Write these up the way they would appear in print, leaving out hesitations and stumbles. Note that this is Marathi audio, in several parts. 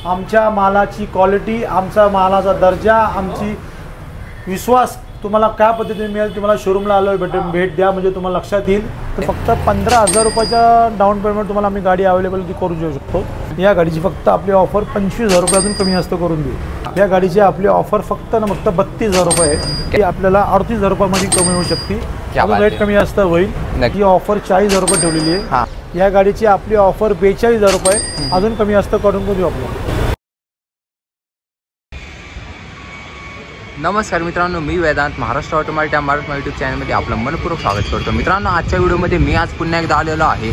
आमच्या मालाची क्वालिटी, आमचा मालाचा दर्जा, आमची विश्वास तुम्हाला काय पद्धतीने मिळेल, तुम्हाला शोरूमला आलो भेट द्या म्हणजे तुम्हाला लक्षात येईल। तर फक्त 15,000 रुपयाच्या डाऊन पेमेंट तुम्हाला आम्ही गाडी अवेलेबल करून देऊ शकतो। या गाडीची फक्त आपली ऑफर 25,000 रुपयातून कमी जास्त करून देऊ। या गाडीची आपली ऑफर फक्त 32,000 रुपये आहे, ती आपल्याला 38,000 रुपयामध्ये कमी होऊ शकते। रेट कमी जास्त होईल। ही ऑफर 40,000 रुपये ठेवलेली आहे। या गाडीची आपली ऑफर 42,000 रुपये अजून कमी जास्त करून देऊ आपल्याला। नमस्कार मित्रांनो, मी वेदांत महाराष्ट्र ऑटोमोटिव्ह मराठी यूट्यूब चॅनलमध्ये आपलं मनपूर्वक स्वागत करतो। मित्रांनो, आजच्या व्हिडिओमध्ये मी आज पुन्हा एकदा आलेलो आहे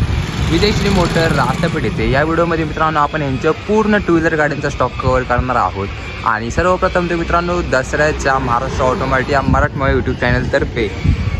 विजयश्री मोटर रास्तापेठ येथे। या व्हिडिओमध्ये मित्रांनो आपण यांच्या पूर्ण टू व्हीलर गाड्यांचा स्टॉक कव्हर करणार आहोत। आणि सर्वप्रथम ते मित्रांनो दसऱ्याच्या महाराष्ट्र ऑटोमोटिव्ह मराठी यूट्यूब चॅनलतर्फे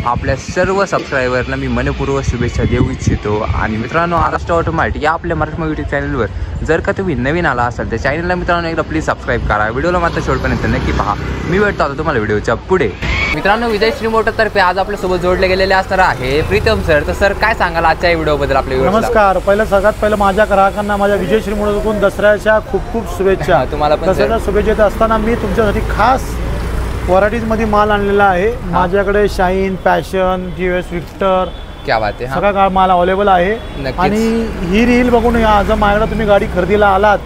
आपल्या सर्व सबस्क्रायबरना मी मनपूर्वक शुभेच्छा देऊ इच्छितो। आणि मित्रांनो, महाराष्ट्र ऑटोमोटिव्ह या आपल्या मराठी यूट्यूब चॅनलवर जर का तुम्ही नवीन आला असाल तर चॅनलला मित्रांनो एकदा प्लीज सबस्क्राईब करा। व्हिडिओला मात्र शेवटपर्यंत नक्की पहा। मी भेटतो आता तुम्हाला व्हिडिओच्या पुढे। मित्रांनो, विजयश्री मोटरतर्फे आज आपल्यासोबत जोडले गेलेले असणार आहे प्रीतम सर। तर सर काय सांगाल आजच्या व्हिडिओबद्दल आपल्या? नमस्कार। सगळ्यात पहिलं माझ्या ग्राहकांना माझ्या विजयश्री मोटरकडून दसऱ्याच्या खूप खूप शुभेच्छा। तुम्हाला पण दसऱ्याच्या शुभेच्छा देत असताना मी तुमच्यासाठी खास व्हरायटीजमध्ये माल आणलेला आहे। माझ्याकडे शाईन, पॅशन, टीव्हीएस विक्टर क्या बात आहे, सगळा माल अवेलेबल आहे। आणि ही रील बघून आज माझ्याकडे तुम्ही गाडी खरेदीला आलात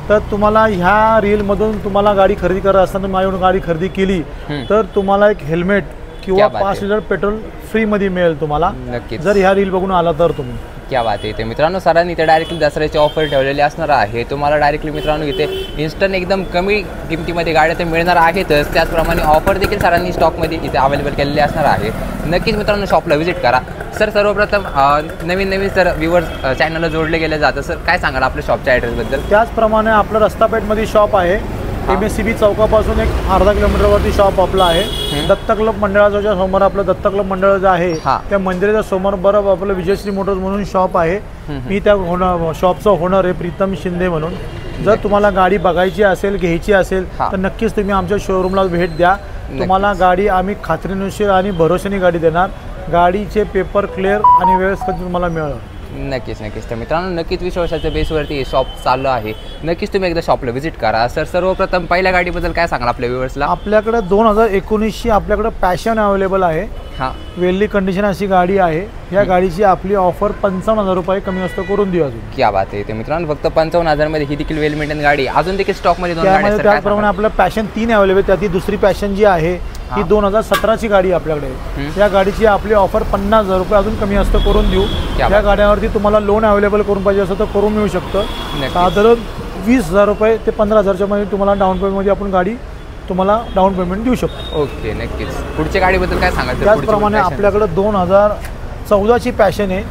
तर तुम्हाला ह्या रील मधून तुम्हाला गाडी खरेदी करत असताना माझ्याकडून गाडी खरेदी केली तर तुम्हाला एक हेल्मेट किंवा 5 लिटर पेट्रोल फ्री मध्ये मिळेल तुम्हाला, जर ह्या रील बघून आला तर तुम्ही। क्या बात आहे। ते मित्रांनो सरांनी इथे डायरेक्टली दसऱ्याची ऑफर ठेवलेली असणार आहे। तुम्हाला डायरेक्टली मित्रांनो इथे इन्स्टंट एकदम कमी किमतीमध्ये गाड्या ते मिळणार आहेतच, त्याचप्रमाणे ऑफर देखील सरांनी स्टॉकमध्ये इथे अवेलेबल केलेली असणार आहे। नक्कीच मित्रांनो शॉपला व्हिजिट करा। सर सर्वप्रथम नवीन सर व्ह्यूअर्स चॅनलला जोडले गेले जातं, सर काय सांगाल आपल्या शॉपच्या ॲड्रेसबद्दल? त्याचप्रमाणे आपलं रस्तापेठमध्ये शॉप आहे। MSCB चौकापासून एक अर्धा किलोमीटरवरती शॉप आपलं आहे। दत्त क्लब मंडळाच्या समोर आपलं दत्त क्लब मंडळ जे आहे त्या मंदिराच्या समोर बरोबर आपलं विजयश्री मोटर्स म्हणून शॉप आहे। मी त्या शॉपचा ओनर आहे प्रीतम शिंदे म्हणून। जर तुम्हाला गाडी बघायची असेल, घ्यायची असेल तर नक्कीच तुम्ही आमच्या शोरूमला भेट द्या। तुम्हाला गाडी आम्ही खात्रीनुसार आणि भरोशाने गाडी देणार। गाडीचे पेपर क्लिअर आणि व्यवस्थित तुम्हाला मिळेल। नक्कीच। तर मित्रांनो नक्कीच विश्वासाच्या बेसवरती शॉप चालू आहे। नक्कीच तुम्ही एकदा शॉपला व्हिजिट करा। सर सर्वप्रथम पहिल्या गाडीबद्दल काय सांगाल आपल्या व्ह्यूअर्सला? आपल्याकडे 2019ची आपल्याकडे पॅशन अवेलेबल आहे। वेल्ली कंडिशन अशी गाडी आहे। या गाडीची आपली ऑफर 55,000 रुपये कमी जास्त करून देऊ अजून। क्या बात आहे। ते मित्रांनो फक्त 55,000 मध्ये ही देखील वेल मेंटेन गाडी अजून देखील स्टॉकमध्ये 2 गाड्या आहेत। त्याचप्रमाणे आपलं पॅशन 3 अवेलेबल, त्याची दुसरी पॅशन जी आहे ही 2017ची गाडी आपल्याकडे। या गाडीची आपली ऑफर 50,000 रुपये अजून कमी जास्त करून देऊ। या गाड्यावरती तुम्हाला लोन अवेलेबल करून पाहिजे असं तर करून मिळू शकतं। साधारण 20,000 रुपये ते 15,000च्या मध्ये तुम्हाला डाऊन पेमेंटमध्ये आपण गाडी तुम्हाला डाऊन पेमेंट देऊ शकतो। ओके, नक्कीच। पुढच्या गाडीबद्दल काय सांगायचं? त्याचप्रमाणे आपल्याकडे 2014ची पॅशन आहे।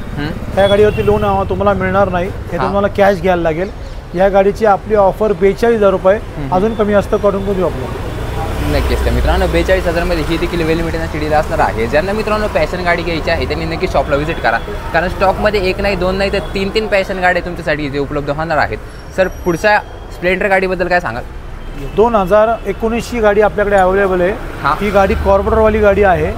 त्या गाडीवरती लोन तुम्हाला मिळणार नाही, हे तुम्हाला कॅश घ्यायला लागेल। या गाडीची आपली ऑफर 42,000 रुपये अजून कमी जास्त करून देऊ आपल्याला। नक्कीच। तर मित्रांनो 42,000 मध्ये ही देखील वेल मेंटेनन्स डील असणार आहे। ज्यांना मित्रांनो पॅशन गाडी घ्यायची आहे त्यांनी नक्की शॉपला व्हिजिट करा, कारण स्टॉकमध्ये 1 नाही 2 नाही तर 3 पॅशन गाड्या तुमच्यासाठी इथे उपलब्ध होणार आहेत। सर पुढच्या स्प्लेंडर गाडीबद्दल काय सांगाल? 2019ची गाडी आपल्याकडे अवेलेबल आहे। ही गाडी कॉर्पोरेटरवाली गाडी आहे।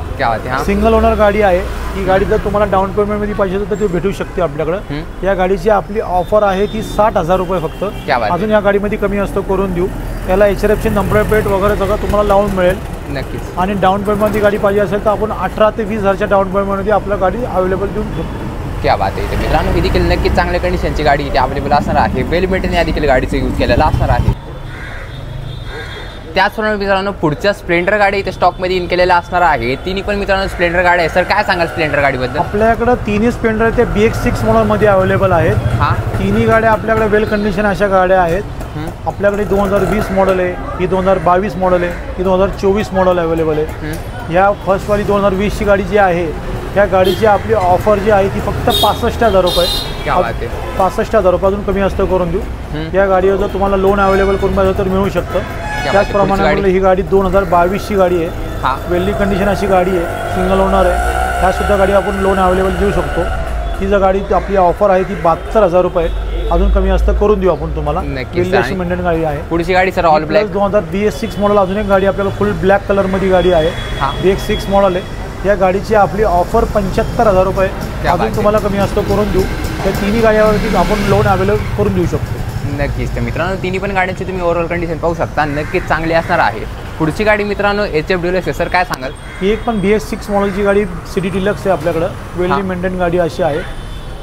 सिंगल ओनर गाडी आहे। ही गाडी जर तुम्हाला डाऊन पेमेंटमध्ये पाहिजे तर ती भेटू शकते आपल्याकडे। या गाडीची आपली ऑफर आहे ती 60,000 रुपये फक्त। अजून या गाडीमध्ये कमी जास्त करून देऊ। त्याला HRFची नंबर प्लेट वगैरे सगळं तुम्हाला लावून मिळेल। नक्कीच। आणि डाऊन पेमेंटमध्ये गाडी पाहिजे असेल तर आपण 18 ते 20,000च्या डाऊन पेमेंटमध्ये आपल्या गाडी अवेलेबल देऊ शकतो। क्या बात आहे। मित्रांनो ही देखील नक्कीच चांगल्या कंडिशनची गाडी इथे अवेलेबल असणार आहे। वेल मेंटेन या देखील गाडीचा यूज केलेला असणार आहे। त्याचप्रमाणे मित्रांनो पुढच्या स्प्लेंडर गाडी इथे स्टॉकमध्ये इन केलेल्या असणार आहे। तिन्ही पण मित्रांनो स्प्लेंडर गाडी आहे। सर काय सांगाल स्प्लेंडर गाडीबद्दल? आपल्याकडे तिन्ही स्प्लेंडर ते BX6 मॉडेलमध्ये अवेलेबल आहेत। तिन्ही गाड्या आपल्याकडे वेल कंडिशन अशा गाड्या आहेत। आपल्याकडे 2020 मॉडेल आहे, ही 2022 मॉडेल आहे, ही 2024 मॉडेल अवेलेबल आहे। या फर्स्टवाली 2020ची गाडी जी आहे या गाडीची आपली ऑफर जी आहे ती फक्त 65,000 रुपये। 65,000 रुपये अजून कमी जास्त करून देऊ। या गाडीवर जर तुम्हाला लोन अवेलेबल करून पाहिजे तर मिळू शकतं। त्याचप्रमाणे ही गाडी 2022ची गाडी आहे। वेल्ली कंडिशन अशी गाडी आहे, सिंगल ओनर आहे। ह्यासुद्धा गाडी आपण लोन अवेलेबल देऊ शकतो। ही जर गाडी आपली ऑफर आहे ती 72,000 रुपये अजून कमी जास्त करून देऊ आपण तुम्हाला। वेल्ली मेंटेन गाडी आहे। पुढची गाडी sir all black 2000 BS6 model अजून एक गाडी आपल्याला फुल ब्लॅक कलरमध्ये गाडी आहे। BX6 मॉडेल आहे। या गाडीची आपली ऑफर 75,000 रुपये अजून तुम्हाला कमी जास्त करून देऊ। त्या तिन्ही गाड्यावरती आपण लोन अवेलेबल करून देऊ शकतो। नक्कीच. तर मित्रांनो तिन्ही पण गाड्यांची तुम्ही ओव्हरऑल कंडिशन पाहू शकता, नक्कीच चांगली असणार आहे. पुढची गाडी मित्रांनो HF डिलक्स आहे. सर काय सांगाल? ही एक पण BS6 मॉडेलची गाडी सिटी डिलक्स आहे आपल्याकडं, वेल्ली मेंटेन गाडी अशी आहे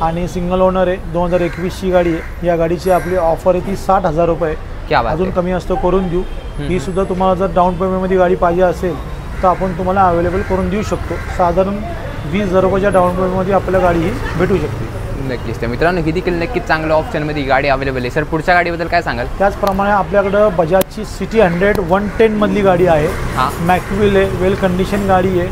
आणि सिंगल ओनर आहे. 2021ची गाडी आहे. या गाडीची आपली ऑफर आहे ती 60,000 रुपये. क्या बात अजून आहे. कमी असतं करून देऊ. ही सुद्धा तुम्हाला जर डाऊन पेमेंटमध्ये गाडी पाहिजे असेल तर आपण तुम्हाला अवेलेबल करून देऊ शकतो. साधारण 20,000 रुपयाच्या डाऊन पेमेंटमध्ये आपल्याला गाडी ही भेटू शकते. नक्कीच. तर मित्रांनो ही देखील नक्कीच चांगल्या ऑप्शनमध्ये गाडी अवेलेबल आहे. सर पुढच्या गाडीबद्दल काय सांगाल? त्याचप्रमाणे आपल्याकडं बजाजची सिटी 100 110 मधली गाडी आहे. मॅक्विल आहे, वेल कंडिशन गाडी आहे,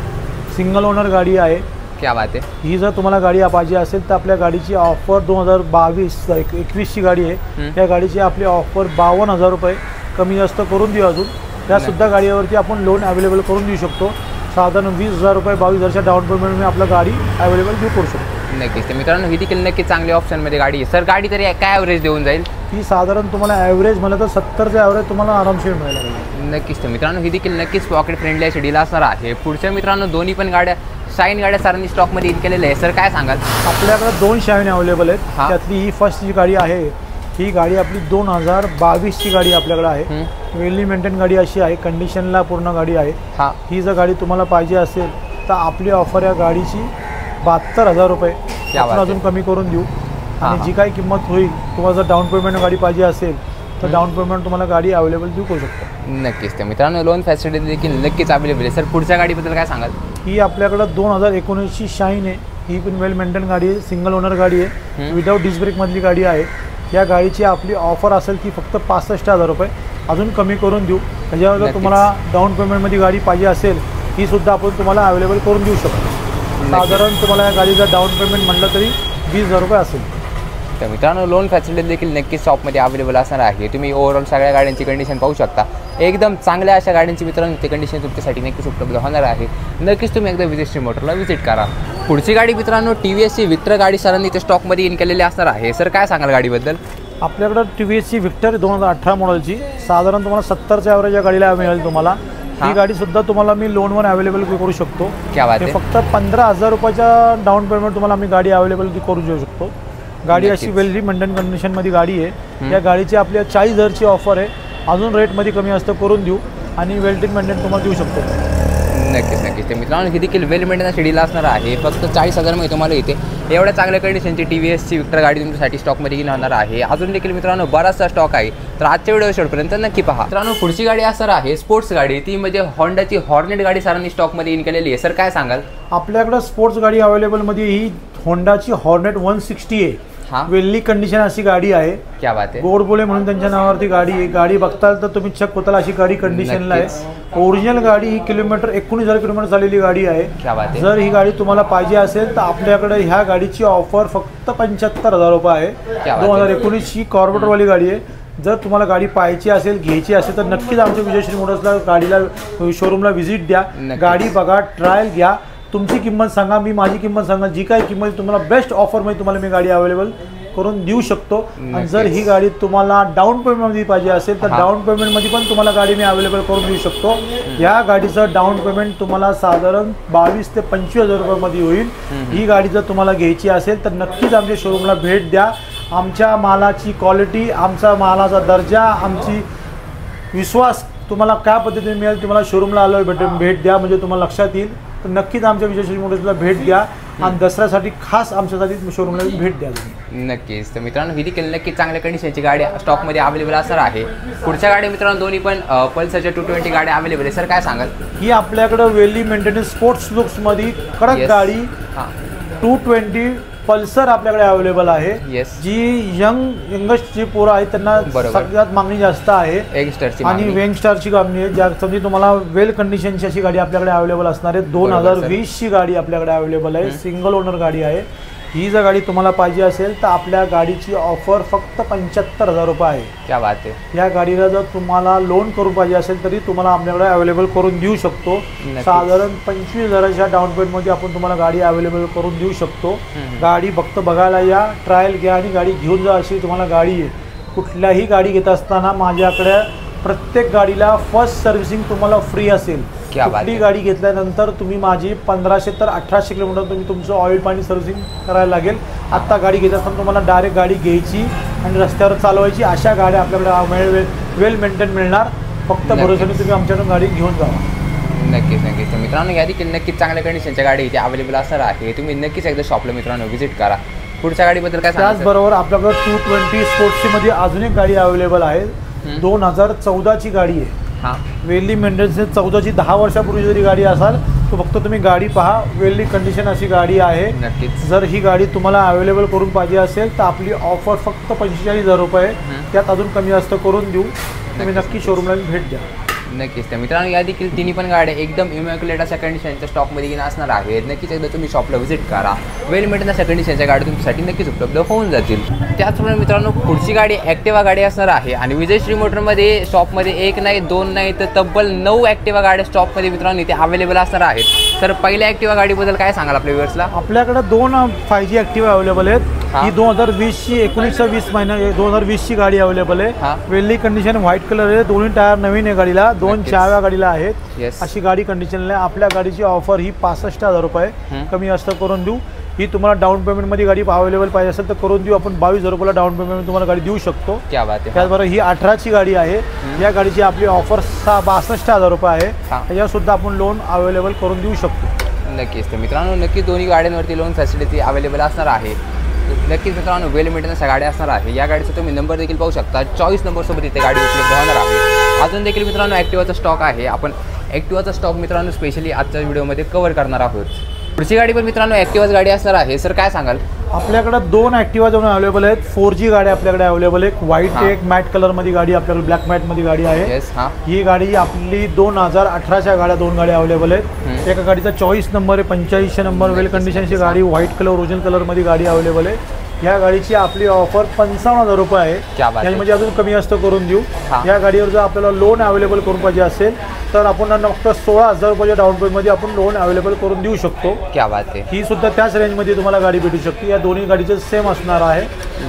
सिंगल ओनर गाडी आहे. क्या बात आहे. ही जर तुम्हाला गाडी पाहिजे असेल तर आपल्या गाडीची ऑफर 2022-21ची गाडी आहे. त्या गाडीची आपली ऑफर 52,000 रुपये, कमी जास्त करून देऊ. अजून त्यासुद्धा गाडीवरती आपण लोन अवेलेबल करून देऊ शकतो. साधारण 20,000 रुपये 22,000च्या डाऊन पेमेंटमध्ये आपल्या गाडी अवेलेबल घेऊ करू शकतो. नक्कीच. तर मित्रांनो ही देखील नक्कीच चांगल्या ऑप्शनमध्ये गाडी आहे. सर गाडी तरी काय ॲव्हरेज देऊन जाईल? ही साधारण तुम्हाला ॲव्हरेज म्हणलं तर 70चं ॲव्हरेज तुम्हाला आरामशीर मिळेल. नक्कीच. तर मित्रांनो ही देखील नक्कीच पॉकेट फ्रेंडली अशी डील असणार आहे. पुढच्या मित्रांनो दोन्ही पण गाड्या शाईन गाड्या सरांनी स्टॉकमध्ये इन केलेल्या आहे. सर काय सांगाल? आपल्याकडे 2 शाईन अवेलेबल आहेत. त्यातली ही फर्स्ट जी गाडी आहे ही गाडी आपली 2022ची गाडी आपल्याकडे आहे. वेल्ली मेंटेन गाडी अशी आहे, कंडिशनला पूर्ण गाडी आहे. ही जर गाडी तुम्हाला पाहिजे असेल तर आपली ऑफर या गाडीची 72,000 रुपये आपण अजून कमी करून देऊ. आणि जी काही किंमत होईल, तुम्हाला जर डाऊन पेमेंट गाडी पाहिजे असेल तर डाऊन पेमेंट तुम्हाला गाडी अवेलेबल देऊ करू शकतो. नक्कीच. तर मित्रांनो लोन फॅसिलिटी देखील नक्कीच अवेलेबल आहे. सर पुढच्या गाडीबद्दल काय सांगाल? ही आपल्याकडं 2019ची शाईन आहे. ही पण वेल मेंटेन गाडी आहे, सिंगल ओनर गाडी आहे, विदाऊट डिस्क ब्रेकमधली गाडी आहे. या गाडीची आपली ऑफर असेल ती फक्त 65,000 रुपये, अजून कमी करून देऊ. त्याच्यावर जर तुम्हाला डाऊन पेमेंटमध्ये गाडी पाहिजे असेल ही सुद्धा आपण तुम्हाला अवेलेबल करून देऊ शकतो. साधारण तुम्हाला या गाडीचं डाऊन पेमेंट म्हटलं तरी 20,000 रुपये असेल. तर मित्रांनो लोन फॅसिलिटी देखील नक्कीच शॉपमध्ये अवेलेबल असणार आहे. तुम्ही ओव्हरऑल सगळ्या गाड्यांची कंडिशन पाहू शकता. एकदम चांगल्या अशा गाड्यांची मित्रांनो ते कंडिशन तुमच्यासाठी नक्कीच उपलब्ध होणार आहे. नक्कीच तुम्ही एकदा विजय श्री मोटरला व्हिजिट करा. पुढची गाडी मित्रांनो TVSची विक्टर गाडी सरांनी ते स्टॉकमध्ये इन केलेली असणार आहे. सर काय सांगाल गाडीबद्दल? आपल्याकडं TVSची विक्टर 2018 मॉडेलची साधारण तुम्हाला 70चं ॲव्हरेज या गाडीला मिळेल. तुम्हाला ही गाडी सुद्धा तुम्हाला मी लोनवर अवेलेबल करू शकतो. फक्त 15,000 रुपयाच्या डाऊन पेमेंट तुम्हाला आम्ही गाडी अवेलेबल करू देऊ शकतो. गाडी अशी वेल्ली मेंटेन कंडिशनमध्ये गाडी आहे. या गाडीची आपल्या 40,000ची ऑफर आहे. अजून रेटमध्ये कमी असतं करून देऊ आणि वेल्टिंग मेंटेन तुम्हाला देऊ शकतो. नक्कीच. तर मित्रांनो ही देखील वेल मेंटेन शेड्यूल असणार आहे. फक्त 40,000मध्ये तुम्हाला इथे एवढ्या चांगल्या कंडिशनची TVSची विक्टर गाडी तुमच्यासाठी स्टॉकमध्ये घेऊन होणार आहे. अजून देखील मित्रांनो बराचसा स्टॉक आहे. तर आजच्या व्हिडिओ शेवटपर्यंत नक्की पहा. मित्रांनो पुढची गाडी असणार आहे स्पोर्ट्स गाडी. ती म्हणजे होंडाची हॉर्नेट गाडी सरांनी स्टॉकमध्ये इन केलेली आहे. सर काय सांगाल? आपल्याकडं स्पोर्ट्स गाडी अवेलेबलमध्ये ही होंडाची हॉर्नेट 160 आहे. वेल्ली कंडिशन अशी गाडी आहे. क्या बात आहे. गोडबोले म्हणून त्यांच्या नावावरती गाडी आहे. गाडी बघताल तर तुम्ही चेक होताल अशी गाडी कंडिशनला आहे. ओरिजिनल गाडी ही 19,000 किलोमीटर चाललेली गाडी आहे. जर ही गाडी तुम्हाला पाहिजे असेल तर आपल्याकडे ह्या गाडीची ऑफर फक्त 75,000 रुपये आहे. 2019ची कॉर्पोरेटरवाली गाडी आहे. जर तुम्हाला गाडी पाहायची असेल, घ्यायची असेल तर नक्कीच आमच्या विजयश्री मोटर्सला गाडीला शोरूमला व्हिजिट द्या. गाडी बघा, ट्रायल घ्या, तुमची किंमत सांगा, मी माझी किंमत सांगा. जी काही किंमत तुम्हाला बेस्ट ऑफरमध्ये तुम्हाला मी गाडी अवेलेबल करून देऊ शकतो. आणि जर ही गाडी तुम्हाला डाऊन पेमेंटमध्ये पाहिजे असेल तर डाऊन पेमेंटमध्ये पण तुम्हाला गाडी मी अवेलेबल करून देऊ शकतो. या गाडीचं डाऊन पेमेंट तुम्हाला साधारण 22,000 ते 25,000 रुपयामध्ये होईल. ही गाडी जर तुम्हाला घ्यायची असेल तर नक्कीच आमच्या शोरूमला भेट द्या. आमच्या मालाची क्वालिटी, आमचा मालाचा दर्जा, आमची विश्वास तुम्हाला काय पद्धतीने मिळेल तुम्हाला शोरूमला आलो भेट द्या, म्हणजे तुम्हाला लक्षात येईल. तर नक्कीच आमच्या विजयश्री मोटर्सला भेट द्या आणि दसऱ्यासाठी खास आमच्यासाठी शोरूमला भेट द्या तुम्ही. नक्कीच. तर मित्रांनो ही देखील नक्कीच चांगल्या कंडिशनची गाडी स्टॉकमध्ये अवेलेबल असणार आहे. पुढच्या गाडी मित्रांनो दोन्ही पण पल्सरच्या 220 गाड्या अवेलेबल आहे. सर काय सांगाल? ही आपल्याकडं वेल्ली मेंटेनन्स स्पोर्ट्स लुक्समध्ये कडक गाडी 220 पल्सर आपल्याकडे अवेलेबल आहे. जी यंगस्ट जी पोरं आहेत त्यांना सगळ्यात मागणी जास्त आहे. आणि वेंगस्टारची गाडी आहे. ज्यासाठी तुम्हाला वेल कंडिशनची अशी गाडी आपल्याकडे अवेलेबल असणार आहे. 2020ची गाडी आपल्याकडे अवेलेबल आहे. सिंगल ओनर गाडी आहे. ही जर गाडी तुम्हाला पाहिजे असेल तर आपल्या गाडीची ऑफर फक्त 75,000 रुपये आहे. क्या बात आहे. या गाडीला जर तुम्हाला लोन करून पाहिजे असेल तरी तुम्हाला आपल्याकडे अवेलेबल करून देऊ शकतो. साधारण 25,000च्या डाऊन पेमेंटमध्ये आपण तुम्हाला गाडी अवेलेबल करून देऊ शकतो. गाडी फक्त बघायला या, ट्रायल घ्या आणि गाडी घेऊन जा अशी तुम्हाला गाडी आहे. कुठल्याही गाडी घेत असताना माझ्याकडे प्रत्येक गाडीला फर्स्ट सर्व्हिसिंग तुम्हाला फ्री असेल. क्या बात कुठली आहे. गाडी घेतल्यानंतर तुम्ही माझी 1500 तर 1800 किलोमीटर तुम्ही तुमचं ऑइल पाणी सर्व्हिसिंग करायला लागेल. आत्ता गाडी घेत असताना तुम्हाला डायरेक्ट गाडी घ्यायची आणि रस्त्यावर चालवायची, अशा गाड्या आपल्याकडे वेल मेंटेन मिळणार. फक्त भरोशाने तुम्ही आमच्याकडून गाडी घेऊन जावा. नक्कीच नक्कीच. तर मित्रांनो या देखील नक्कीच चांगल्या कंडिशनच्या गाडी इथे अवेलेबल असणार आहे. तुम्ही नक्कीच एकदा शॉपला मित्रांनो व्हिजिट करा. पुढच्या गाडीबद्दल काय सांगाल? त्याचबरोबर आपल्याकडे 220 स्पोर्ट्सची मध्ये अजून एक गाडी अवेलेबल आहे. 2014ची गाडी आहे. हां वेल्ली मेंटेनन्स 14ची 10 वर्षापूर्वी जरी गाडी असाल तर फक्त तुम्ही गाडी पहा, वेल्ली कंडिशन अशी गाडी आहे. नक्कीच. जर ही गाडी तुम्हाला अवेलेबल करून पाहिजे असेल तर आपली ऑफर फक्त 45,000 रुपये, त्यात अजून कमी जास्त करून देऊ. तुम्ही नक्की शोरूमला भेट द्या. नक्कीच. तर मित्रांनो या देखील तिन्ही पण गाड्या एकदम इमॅक्युलेट अशा कंडिशनच्या स्टॉकमध्ये घेऊन असणार आहेत. नक्कीच एकदा तुम्ही शॉपला व्हिजिट करा. वेल मेंटेन अशा कंडिशनच्या गाड्या तुमच्यासाठी नक्कीच उपलब्ध होऊन जातील. त्याचप्रमाणे मित्रांनो पुढची गाडी ॲक्टिवा गाडी असणार आहे आणि विजयश्री मोटरमध्ये शॉपमध्ये एक नाही दोन नाही तर तब्बल 9 ॲक्टिवा गाड्या स्टॉकमध्ये मित्रांनो इथे अवेलेबल असणार आहेत. तर पहिल्या ॲक्टिवा गाडीबद्दल काय सांगाल आपल्या व्ह्युअर्सला? आपल्याकडे 2 5G ॲक्टिवा अवेलेबल आहेत. ही 2020ची 19-20 महिना 2020ची गाडी अवेलेबल आहे. वेल्ली कंडिशन व्हाईट कलर आहे. दोन्ही टायर नवीन आहे गाडीला. 2 चाव्या गाडीला आहेत. Yes. अशी गाडी कंडिशनला आहे. आपल्या गाडीची ऑफर ही 65,000 रुपये कमी जास्त करून देऊ. ही तुम्हाला डाऊन पेमेंटमध्ये गाडी अवेलेबल पाहिजे असेल तर करून देऊ. आपण 22,000 रुपयाला डाऊन पेमेंट तुम्हाला गाडी देऊ शकतो. क्या बात आहे. त्याचबरोबर ही 18ची गाडी आहे. या गाडीची आपली ऑफर 62,000 रुपये आहे. त्याच्यासुद्धा आपण लोन अवेलेबल करून देऊ शकतो. नक्कीच. तर मित्रांनो नक्कीच दोन्ही गाड्यांवरती लोन फॅसिलिटी अवेलेबल असणार आहे. नक्कीच मित्रांनो वेल मेंटेनन्स गाड्या असणार आहे. या गाडीचा तुम्ही नंबर देखील पाहू शकता. 24 नंबरसोबत इथे गाडी उपलब्ध होणार आहे. अजून देखील मित्रांनो ॲक्टिवाचा स्टॉक आहे. आपण ॲक्टिवाचा स्टॉक मित्रांनो स्पेशली आजच्या व्हिडिओमध्ये कव्हर करणार आहोत. पुढची गाडी पण मित्रांनो ॲक्टिवाच गाडी असणार आहे. सर काय सांगाल? आपल्याकडे 2 ॲक्टिवा जाऊन अवेलेबल आहेत. 4G गाडी आपल्याकडे अवेलेबल आहे. व्हाईट एक मॅट कलरमध्ये गाडी आपल्याकडे ब्लॅक मॅटमध्ये गाडी आहे. येस. हां ही गाडी आपली 2018च्या गाड्या 2 गाड्या अवेलेबल आहेत. एका गाडीचा 24 नंबर आहे. 85 नंबर वेल कंडिशनची गाडी व्हाईट कलर ओरिजिनल कलरमध्ये गाडी अवेलेबल आहे. या गाडीची आपली ऑफर 55,000 रुपये आहे. त्यामध्ये अजून कमी जास्त करून देऊ. या गाडीवर जर आपल्याला लोन अवेलेबल करून पाहिजे असेल तर आपण फक्त 16,000 रुपयाच्या डाऊन पेमेंटमध्ये आपण लोन अवेलेबल करून देऊ शकतो. क्या बात आहे. ही सुद्धा त्याच रेंजमध्ये तुम्हाला गाडी भेटू शकते. या दोन्ही गाडीचं सेम असणार आहे.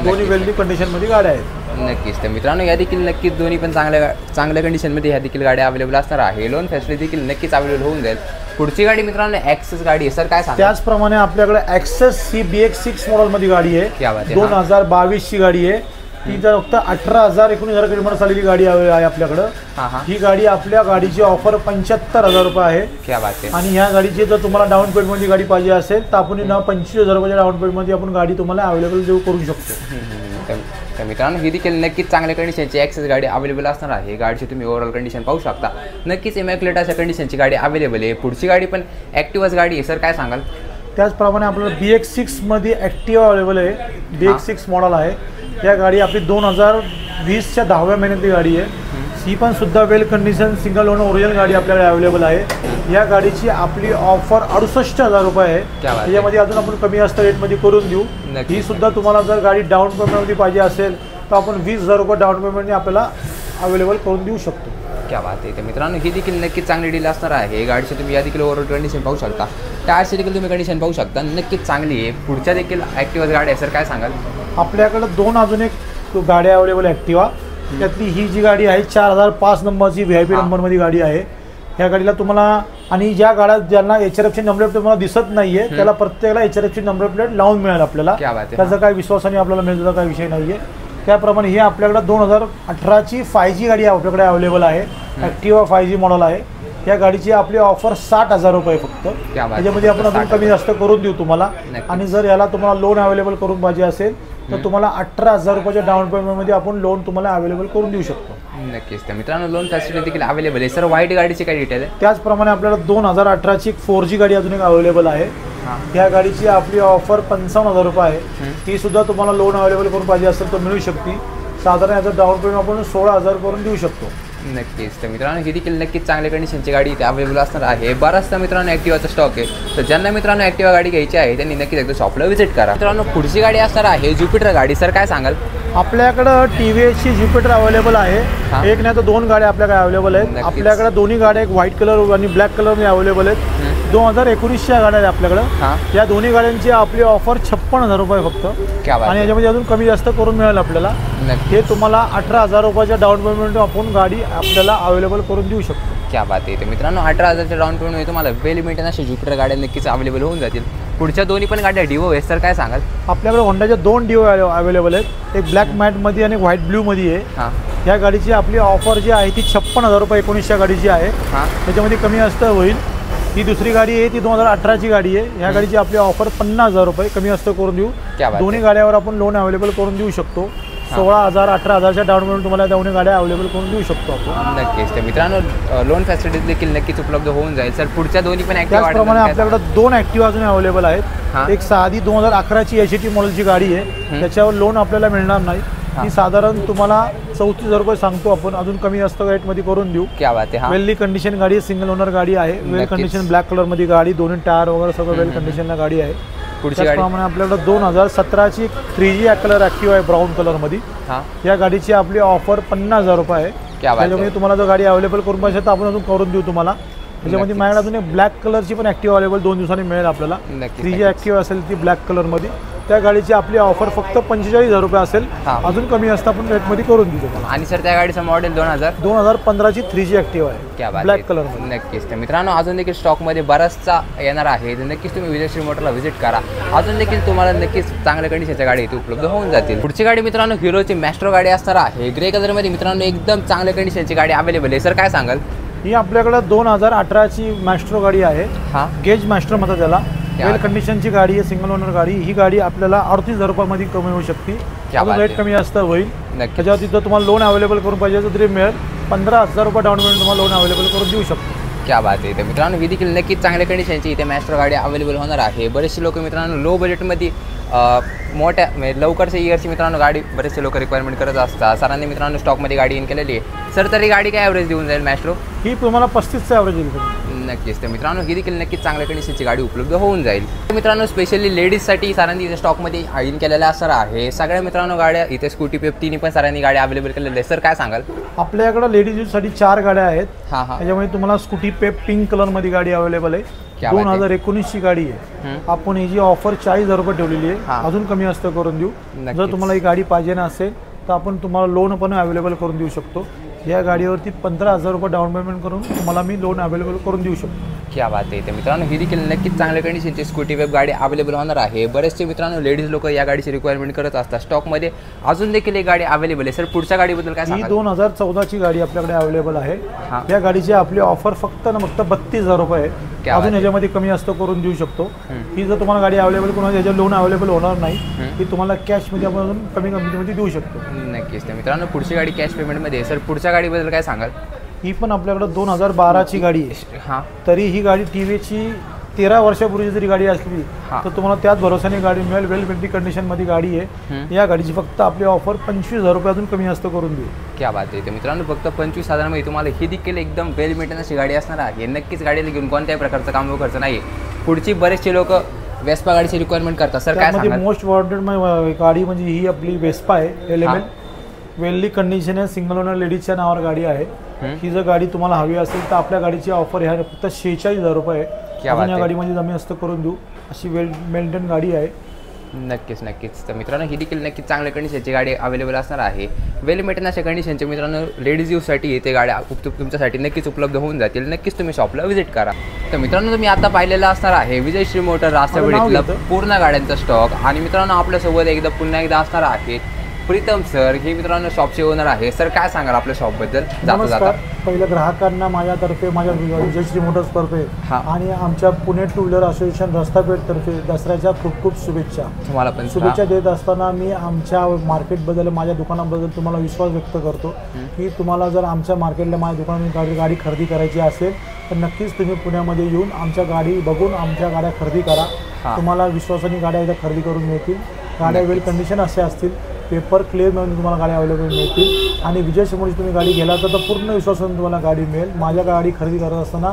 दोन्ही वेल्दी कंडिशनमध्ये गाड्या आहेत. नक्कीच. तर मित्रांनो या देखील नक्कीच दोन्ही पण चांगल्या कंडिशनमध्ये ह्या देखील गाड्या अवेलेबल असणार आहे. लोन फॅसिलिटी देखील नक्कीच अवेलेबल होऊन जाईल. पुढची गाडी मित्रांनो ॲक्सेस गाडी आहे. सर काय सांगा? त्याचप्रमाणे आपल्याकडे ॲक्सेस ही BX6 मॉडेलमध्ये गाडी आहे. 2022ची गाडी आहे. ती जर फक्त 18,000 19,000 किलोमीटर चाललेली गाडी आहे आपल्याकडं. ही गाडी आपल्या गाडीची ऑफर 75,000 रुपये आहे. क्या बात आहे. आणि ह्या गाडीची जर तुम्हाला डाऊन पेमेंटमध्ये गाडी पाहिजे असेल तर आपण 25,000 रुपयाच्या डाऊन पेमेंटमध्ये आपण गाडी तुम्हाला अवेलेबल देऊ करू शकतो. तर मित्रांनो ही देखील नक्कीच चांगल्या कंडिशनची ॲक्सेस गाडी अवेलेबल असणार आहे. गाडीची तुम्ही ओव्हरऑल कंडिशन पाहू शकता. नक्कीच इमॅक्युलेट अशा कंडिशनची गाडी अवेलेबल आहे. पुढची गाडी पण ॲक्टिवाच गाडी आहे. सर काय सांगाल? त्याचप्रमाणे आपल्याला BX6 मध्ये ॲक्टिवा अवेलेबल आहे. BX6 मॉडेल आहे. या गाडी आपली 2020च्या 10व्या महिन्यातली गाडी आहे. ही पण सुद्धा वेल कंडिशन सिंगल ओनर ओरिजिनल गाडी आपल्याकडे अवेलेबल आहे. या गाडीची आपली ऑफर 68,000 रुपये आहे. त्याच्यामध्ये अजून आपण कमी जास्त रेटमध्ये करून देऊ. ही सुद्धा तुम्हाला जर गाडी डाऊन पेमेंटमध्ये पाहिजे असेल तर आपण 20,000 रुपये डाऊन पेमेंटने आपल्याला अवेलेबल करून देऊ शकतो. क्या बात आहे. तर मित्रांनो ही देखील नक्कीच चांगली डील असणार आहे. गाडीची तुम्ही या देखील ओव्हरऑल कंडिशन पाहू शकता. टायरची देखील तुम्ही कंडिशन पाहू शकता. नक्कीच चांगली आहे. पुढच्या देखील ॲक्टिवाच गाडी आहे. सर काय सांगाल? आपल्याकडं 2 अजून एक गाड्या अवेलेबल ॲक्टिवा. त्यातली ही जी गाडी आहे 4005 नंबरची VIP नंबरमध्ये गाडी आहे. ह्या गाडीला तुम्हाला आणि ज्या गाड्या ज्यांना HRFची नंबर प्लेट तुम्हाला दिसत नाहीये त्याला प्रत्येकाला HRFची नंबर प्लेट लावून मिळेल आपल्याला. त्याचा काही विश्वासाने आपल्याला मिळतो काही विषय नाहीये. त्याप्रमाणे ही आपल्याकडे 2018ची 5G गाडी आपल्याकडे अवेलेबल आहे. ॲक्टिवा 5G मॉडेल आहे. या गाडीची आपली ऑफर 60,000 रुपये फक्त. त्याच्यामध्ये आपण अजून कमी जास्त करून देऊ तुम्हाला. आणि जर याला तुम्हाला लोन अवेलेबल करून पाहिजे असेल तर तुम्हाला 18,000 रुपयाच्या डाऊन पेमेंटमध्ये आपण लोन तुम्हाला अवेलेबल करून देऊ शकतो. नक्कीच. तर मित्रांनो लोन फॅसिलिटी देखील अवेलेबल आहे. सर व्हाईट गाडीची काय डिटेल आहे? त्याचप्रमाणे आपल्याला 2018ची 4G गाडी अजून एक अवेलेबल आहे. या गाडीची आपली ऑफर 55,000 रुपये आहे. ती सुद्धा तुम्हाला लोन अवेलेबल करून पाहिजे असेल तर मिळू शकते. साधारण याचं डाऊन पेमेंट आपण 16,000 करून देऊ शकतो. नक्कीच. तर मित्रांनो ही देखील नक्कीच चांगल्या कंडिशनची गाडी इथे अवेलेबल असणार आहे. बराचसा मित्रांनो ॲक्टिवाचा स्टॉक आहे. तर ज्यांना मित्रांनो ॲक्टिवा गाडी घ्यायची आहे त्यांनी नक्कीच एकदा शॉपला व्हिजिट करा. मित्रांनो पुढची गाडी असणार आहे ज्युपिटर गाडी. सर काय सांगाल? आपल्याकडं TVSची ज्युपिटर अवेलेबल आहे. एक नाही तर 2 गाड्या आपल्याकडे अवेलेबल आहेत. आपल्याकडे दोन्ही गाड्या एक व्हाईट कलर आणि ब्लॅक कलरमध्ये अवेलेबल आहेत. 2019च्या गाड्या आहेत आपल्याकडं. या दोन्ही गाड्यांची आपली ऑफर 56,000 रुपये फक्त. आणि याच्यामध्ये अजून कमी जास्त करून मिळेल आपल्याला. नक्की. हे तुम्हाला 18,000 रुपयाच्या डाऊन पेमेंट आपण गाडी आपल्याला अवेलेबल करून देऊ शकतो. क्या बात आहे. तर मित्रांनो 18,000च्या डाऊन पेमेंट तुम्हाला वेल मेंटेन असे ज्युपिटर गाड्या नक्कीच अवेलेबल होऊन जातील. पुढच्या दोन्ही पण गाड्या डिओ आहेत सर, काय सांगाल? आपल्याकडे होंडाच्या 2 डिओ अवेलेबल आहेत, एक ब्लॅक मॅटमध्ये आणि व्हाईट ब्ल्यूमध्ये आहे. हां या गाडीची आपली ऑफर जी आहे ती 56,000 रुपये 19च्या गाडीची आहे. हां त्याच्यामध्ये कमी जास्त होईल. ही दुसरी गाडी आहे ती 2018ची गाडी आहे. ह्या गाडीची आपली ऑफर 50,000 रुपये कमी जास्त करून देऊ. क्या बात. दोन्ही गाड्यावर आपण लोन अवेलेबल करून देऊ शकतो. 16,000 18,000च्या डाऊन पेमेंट तुम्हाला दोन्ही गाड्या अवेलेबल करून देऊ शकतो आपण. नक्कीच. तर मित्रांनो लोन फॅसिलिटीज देखील नक्कीच उपलब्ध होऊन जाईल सर. पुढच्या दोन्ही पण त्याचप्रमाणे आपल्याकडे 2 ॲक्टिव्हा अजून अवेलेबल आहेत. हां. एक साधी 2011ची एचटी मॉडेलची गाडी आहे, त्याच्यावर लोन आपल्याला मिळणार नाही. ही साधारण तुम्हाला 34,000 रुपये सांगतो आपण, अजून कमी जास्त रेटमध्ये करून देऊ. क्या बात आहे. हां वेल कंडिशन गाडी आहे, सिंगल ओनर गाडी आहे. वेल कंडिशन ब्लॅक कलरमध्ये गाडी, दोन्ही टायर वगैरे सगळं वेल कंडिशनला गाडी आहे. पुढची गाडी त्याचप्रमाणे आपल्याकडे 2017ची 3G कलर ॲक्टिव्हा आहे ब्राऊन कलरमध्ये. हां या गाडीची आपली ऑफर 50,000 रुपये आहे. क्या बात त्याच्यामध्ये तुम्हाला जर गाडी अवेलेबल करून पाहिजे तर आपण अजून करून देऊ तुम्हाला. त्याच्यामध्ये माझ्याकडे अजून एक ब्लॅक कलरची पण ॲक्टिव्हा अवेलेबल 2 दिवसांनी मिळेल आपल्याला. नक्कीच. 3G ॲक्टिव्हा असेल ती ब्लॅक कलरमध्ये. त्या गाडीची आपली ऑफर फक्त 45,000 रुपये असेल. हां. अजून कमी जास्त आपण रेटमध्ये करून देऊ तुम्हाला. आणि सर त्या गाडीचं मॉडेल 2015ची 3G ॲक्टिव्हा क्या आहे बात ब्लॅक आहे. कलरमध्ये. नक्कीच. तर मित्रांनो अजून देखील स्टॉकमध्ये बराचसा येणार आहे, तर नक्कीच तुम्ही विजयश्री मोटरला व्हिजिट करा. अजून देखील तुम्हाला नक्कीच चांगल्या कंडिशनच्या गाडी इथे उपलब्ध होऊन जातील. पुढची गाडी मित्रांनो हिरोची मॅस्ट्रो गाडी असणार आहे. ग्रे कलरमध्ये मित्रांनो एकदम चांगल्या कंडिशनची गाडी अवेलेबल आहे. सर काय सांगाल? ही आपल्याकडे 2018ची मॅस्ट्रो गाडी आहे. हां गेज मॅस्ट्रो म्हणतात त्याला. वेल कंडिशनची गाडी आहे, सिंगल ओनर गाडी. ही गाडी आपल्याला 38,000 रुपयामध्ये कमी होऊ शकते. क्या अजून बात रेट आहे. कमी जास्त होईल. नक्की. त्याच्यावरती जर तुम्हाला लोन अवेलेबल करून पाहिजे तर तरी मिळेल. 15,000 रुपये डाऊन पेमेंट तुम्हाला लोन अवेलेबल करून देऊ शकतो. क्या बात आहे. तर मित्रांनो ही देखील नक्कीच चांगल्या कंडिशनची इथे मॅस्ट्रो गाडी अवेलेबल होणार आहे. बरेचसे लोक मित्रांनो लो बजेटमध्ये मोठ्या म्हणजे लवकरच्या इयरची मित्रांनो गाडी बरेचसे लोक रिक्वायरमेंट करत असतात. सरांनी मित्रांनो स्टॉकमध्ये गाडी इन केलेली आहे. सर तरी गाडी काय ॲव्हरेज देऊन जाईल मॅस्ट्रो? ही तुम्हाला 35चं ॲव्हरेज येईल. नक्कीच. तर मित्रांनो ही देखील नक्कीच चांगल्या कंडिशनची गाडी उपलब्ध होऊन जाईल. मित्रांनो स्पेशली लेडीजसाठी सरांनी इथे स्टॉकमध्ये इन केलेल्या असणार आहे. सगळ्या मित्रांनो गाड्या इथे स्कूटी पेप तिन्ही पण सरांनी गाड्या अवेलेबल केलेल्या आहे. सर काय सांगाल? आपल्याकडे लेडीज यूजसाठी 4 गाड्या आहेत. हां हां त्याच्यामध्ये तुम्हाला स्कूटी पेप पिंक कलरमध्ये गाडी अवेलेबल आहे. क्या बात आहे. 2019ची गाडी आहे. आपण ही जी ऑफर 40,000 रुपये ठेवलेली आहे. हां. अजून कमी जास्त करून देऊ. नक्कीच. जर तुम्हाला ही गाडी पाहिजे नसेल तर आपण तुम्हाला लोन पण अवेलेबल करून देऊ शकतो. या गाडीवरती 15,000 रुपये डाऊन पेमेंट करून तुम्हाला मी लोन अवेलेबल करून देऊ शकतो. क्या बात आहे. तर मित्रांनो ही देखील नक्कीच चांगल्या कंडिशनची स्कूटी वेब गाडी अवेलेबल होणार आहे. बरेचसे मित्रांनो लेडीज लोक या गाडीची रिक्वायरमेंट करत असतात. स्टॉकमध्ये अजून देखील एक गाडी अवेलेबल आहे. सर पुढच्या गाडीबद्दल काय ही सांगाल? 2014ची गाडी आपल्याकडे अवेलेबल आहे. हां. या गाडीची आपली ऑफर फक्त 32,000 रुपये आहे. क्या बात अजून आहे. याच्यामध्ये कमी जास्त करून देऊ शकतो. ही जर तुम्हाला गाडी अवेलेबल करून याच्या लोन अवेलेबल होणार नाही, ही तुम्हाला कॅशमध्ये आपण अजून कमी किमतीमध्ये देऊ शकतो. नक्कीच. तर मित्रांनो पुढची गाडी कॅश पेमेंटमध्ये. सर पुढच्या गाडीबद्दल काय सांगाल? ही पण आपल्याकडे 2012ची गाडी आहे. हां तरी ही गाडी टीव्हीची 13 वर्षापूर्वी जरी गाडी असली हां. तर तुम्हाला त्याच भरोशाने गाडी मिळेल. वेल पेंटिंग कंडिशनमध्ये गाडी आहे. या गाडीची फक्त आपली ऑफर 25,000 रुपये अजून कमी जास्त करून देऊ. क्या बात आहे. तर मित्रांनो फक्त 25,000मध्ये तुम्हाला ही देखील एकदम वेल मेंटेन अशी गाडी असणार आहे. नक्कीच गाडीला घेऊन कोणत्याही प्रकारचा काम खर्च नाही. पुढची बरेचसे लोक वेस्पा गाडीची रिक्वायरमेंट करतात. सर काय त्यामध्ये सांगाल? मोस्ट वॉन्टेड गाडी म्हणजे ही आपली वेस्पा आहे. एलिमेंट वेल्ली कंडिशन आहे, सिंगल ओनर लेडीजच्या नावावर गाडी आहे. ही जर गाडी तुम्हाला हवी असेल तर आपल्या गाडीची ऑफर ह्या फक्त 46,000 रुपये आहे. क्या आपण बात या आहे. गाडीमध्ये कमी जास्त करून देऊ. अशी वेल मेंटेन गाडी आहे. नक्कीच नक्कीच. तर मित्रांनो ही देखील नक्कीच चांगल्या कंडिशनची गाडी अवेलेबल असणार आहे. वेल मेंटेन अशा कंडिशनचे मित्रांनो लेडीज यूजसाठी इथे गाड्या तुमच्यासाठी नक्कीच उपलब्ध होऊन जातील. नक्कीच तुम्ही शॉपला व्हिजिट करा. तर मित्रांनो तुम्ही आता पाहिलेला असणार आहे विजयश्री मोटर रास्तापेठेतला पूर्ण गाड्यांचा स्टॉक. आणि मित्रांनो आपल्यासोबत एकदा पुन्हा एकदा असणार आहे प्रीतम सर. हे मित्रांनो शॉपचे ओनर आहे. सर काय सांगाल आपल्या शॉपबद्दल? नमस्कार. पहिलं ग्राहकांना माझ्यातर्फे, माझ्या विजयश्री मोटर्सतर्फे आणि आमच्या पुणे टू व्हीलर असोसिएशन रस्तापेठतर्फे दसऱ्याच्या खूप खूप शुभेच्छा. तुम्हाला पण शुभेच्छा देत असताना मी आमच्या मार्केटबद्दल, माझ्या दुकानाबद्दल तुम्हाला विश्वास व्यक्त करतो की तुम्हाला जर आमच्या मार्केटला माझ्या दुकानात गाडी खरेदी करायची असेल तर नक्कीच तुम्ही पुण्यामध्ये येऊन आमच्या गाडी बघून आमच्या गाड्या खरेदी करा. तुम्हाला विश्वासाने गाड्या एकदा खरेदी करून मिळतील. गाड्या वेल कंडिशन असे असतील, पेपर क्लिअर मिळून तुम्हाला गाडी अवेलेबल मिळतील. आणि विजयश्रीमोटर्सची तुम्ही गाडी गेला तर पूर्ण विश्वासाने तुम्हाला गाडी मिळेल. माझ्या गाडी खरेदी करत असताना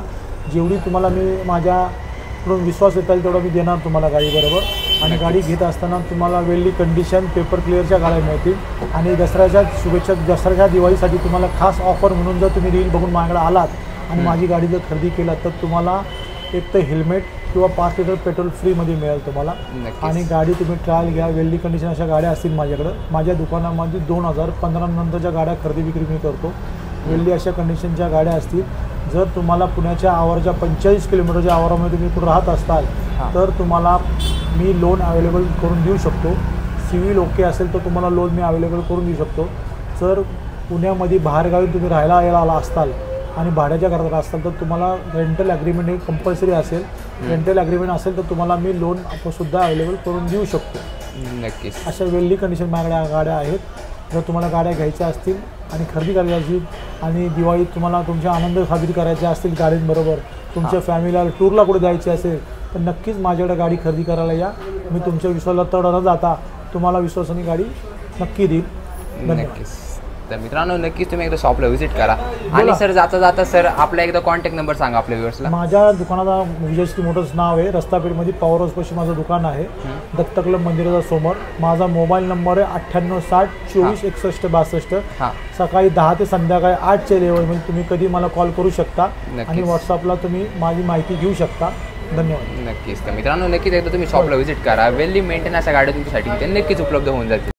जेवढी तुम्हाला मी माझ्याकडून विश्वास येता येईल तेवढा मी देणार तुम्हाला गाडीबरोबर. आणि गाडी घेत असताना तुम्हाला वेल्ली कंडिशन पेपर क्लिअरच्या गाड्या मिळतील. आणि दसऱ्याच्या शुभेच्छा, दसऱ्याच्या दिवाळीसाठी तुम्हाला खास ऑफर म्हणून जर तुम्ही रील बघून माझ्याकडे आलात आणि माझी गाडी जर खरेदी केलात तर तुम्हाला एक तर हेल्मेट किंवा 5 लिटर पेट्रोल फ्रीमध्ये मिळेल तुम्हाला. नक्कीच. आणि गाडी तुम्ही ट्रायल घ्या. वेल्डी कंडिशन अशा गाड्या असतील माझ्याकडं. माझ्या दुकानामध्ये 2015 नंतरच्या गाड्या खरेदी विक्री मी करतो. वेल्डी अशा कंडिशनच्या गाड्या असतील. जर तुम्हाला पुण्याच्या आवाराच्या 45 किलोमीटरच्या आवारामध्ये तुम्ही कुठं राहत असताल तर तुम्हाला मी लोन अवेलेबल करून देऊ शकतो. सिव्हिल ओके असेल तर तुम्हाला लोन मी अवेलेबल करून देऊ शकतो. जर पुण्यामध्ये बाहेरगावी तुम्ही राहायला आला असताल आणि भाड्याच्या घरात असताल तर तुम्हाला रेंटल ॲग्रीमेंट हे कंपल्सरी असेल. रेंटल ॲग्रीमेंट असेल तर तुम्हाला मी लोन सुद्धा अवेलेबल करून देऊ शकतो. नक्कीच. अशा वेल्डी कंडिशन माझ्याकडे गाड्या आहेत. जर तुम्हाला गाड्या घ्यायच्या असतील आणि खरेदी करायची आणि दिवाळीत तुम्हाला तुमच्या आनंद खरेदी करायच्या असतील गाडींबरोबर, तुमच्या फॅमिलीला टूरला कुठे जायची असेल तर नक्कीच माझ्याकडे गाडी खरेदी करायला या. मी तुमच्या विश्वासाला तड न जाता तुम्हाला विश्वासाने गाडी नक्की देईल. धन्यवाद. नक्कीच. तर मित्रांनो नक्कीच तुम्ही एकदा शॉपला व्हिजिट करा. आणि सर जाता जाता सर आपला एकदा कॉन्टॅक्ट नंबर सांगा आपल्या व्ह्युअर्सला. माझ्या दुकानाचा विजयश्री मोटर्स नाव आहे. रस्तापेठमध्ये पॉवर हाऊसपाशी माझं दुकान आहे, दत्त क्लब मंदिराच्या समोर. माझा मोबाईल नंबर आहे 9860 24 61 62. सकाळी 10 ते संध्याकाळी 8च्या लेवलमध्ये तुम्ही कधी मला कॉल करू शकता आणि व्हॉट्सअपला तुम्ही माझी माहिती घेऊ शकता. धन्यवाद. नक्कीच. तर मित्रांनो नक्कीच एकदा तुम्ही शॉपला व्हिजिट करा. वेल्ली मेंटेनन्सच्या गाड्या तुमच्यासाठी नक्कीच उपलब्ध होऊन जातील.